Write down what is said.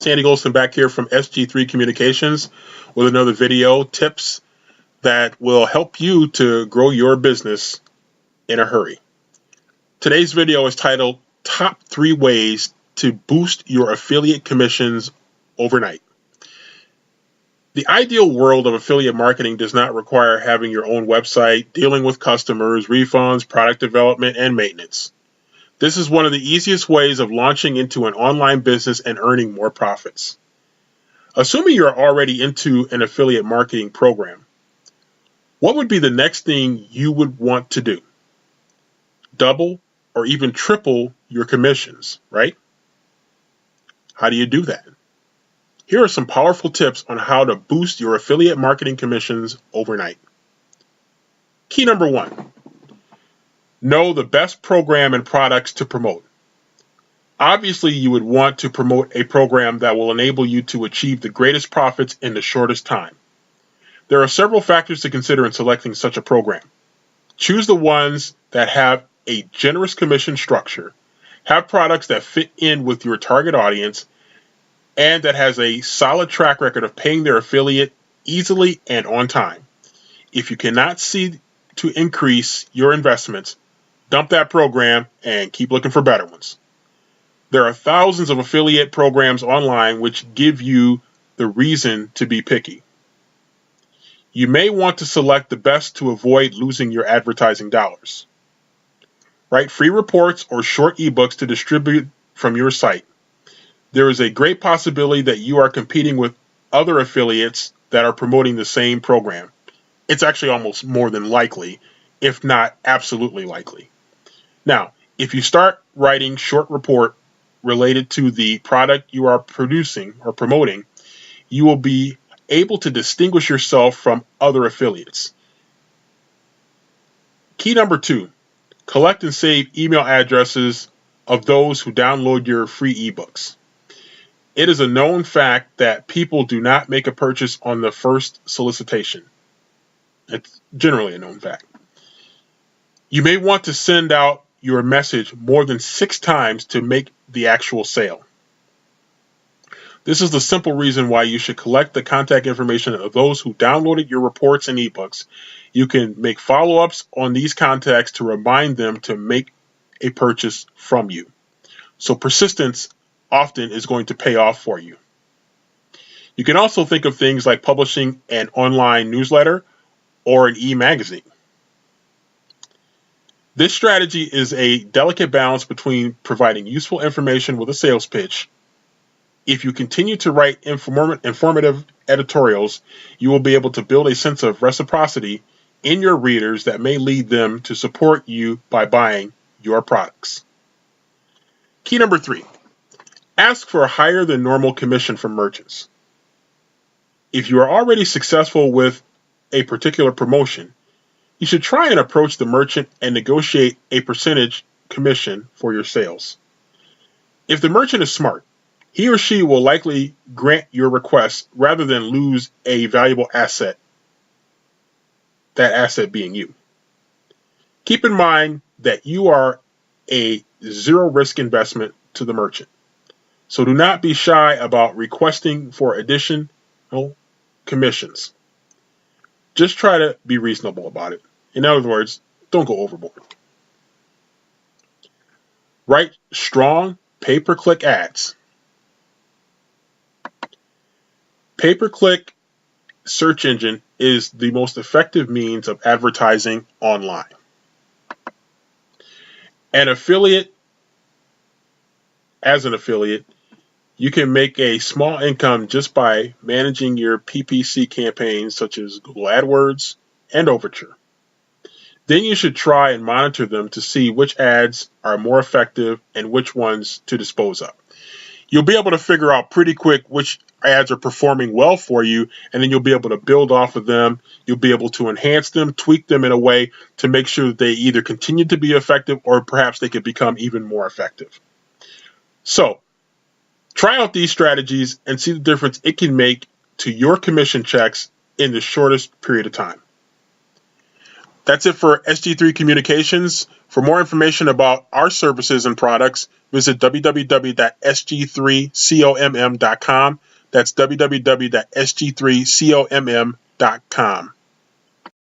Sandy Golston back here from SG3 Communications with another video, tips that will help you to grow your business in a hurry. Today's video is titled Top 3 Ways to Boost Your Affiliate Commissions Overnight. The ideal world of affiliate marketing does not require having your own website, dealing with customers, refunds, product development, and maintenance. This is one of the easiest ways of launching into an online business and earning more profits. Assuming you're already into an affiliate marketing program, what would be the next thing you would want to do? Double or even triple your commissions, right? How do you do that? Here are some powerful tips on how to boost your affiliate marketing commissions overnight. Key number 1. Know the best program and products to promote. Obviously, you would want to promote a program that will enable you to achieve the greatest profits in the shortest time. There are several factors to consider in selecting such a program. Choose the ones that have a generous commission structure, have products that fit in with your target audience, and that has a solid track record of paying their affiliate easily and on time. If you cannot see to increase your investments, dump that program and keep looking for better ones. There are thousands of affiliate programs online which give you the reason to be picky. You may want to select the best to avoid losing your advertising dollars. Write free reports or short ebooks to distribute from your site. There is a great possibility that you are competing with other affiliates that are promoting the same program. It's actually almost more than likely, if not absolutely likely. Now, if you start writing short report related to the product you are producing or promoting, you will be able to distinguish yourself from other affiliates. Key number 2, collect and save email addresses of those who download your free ebooks. It is a known fact that people do not make a purchase on the first solicitation. It's generally a known fact. You may want to send out your message more than 6 times to make the actual sale. This is the simple reason why you should collect the contact information of those who downloaded your reports and ebooks. You can make follow-ups on these contacts to remind them to make a purchase from you. So persistence often is going to pay off for you. You can also think of things like publishing an online newsletter or an e-magazine. This strategy is a delicate balance between providing useful information with a sales pitch. If you continue to write informative editorials, you will be able to build a sense of reciprocity in your readers that may lead them to support you by buying your products. Key number 3, ask for a higher than normal commission from merchants. If you are already successful with a particular promotion, you should try and approach the merchant and negotiate a percentage commission for your sales. If the merchant is smart, he or she will likely grant your request rather than lose a valuable asset, that asset being you. Keep in mind that you are a zero-risk investment to the merchant, so do not be shy about requesting for additional commissions. Just try to be reasonable about it. In other words, don't go overboard. Write strong pay-per-click ads. Pay-per-click search engine is the most effective means of advertising online. As an affiliate, you can make a small income just by managing your PPC campaigns such as Google AdWords and Overture. Then you should try and monitor them to see which ads are more effective and which ones to dispose of. You'll be able to figure out pretty quick which ads are performing well for you, and then you'll be able to build off of them. You'll be able to enhance them, tweak them in a way to make sure that they either continue to be effective or perhaps they could become even more effective. So, try out these strategies and see the difference it can make to your commission checks in the shortest period of time. That's it for SG3 Communications. For more information about our services and products, visit www.sg3comm.com. That's www.sg3comm.com.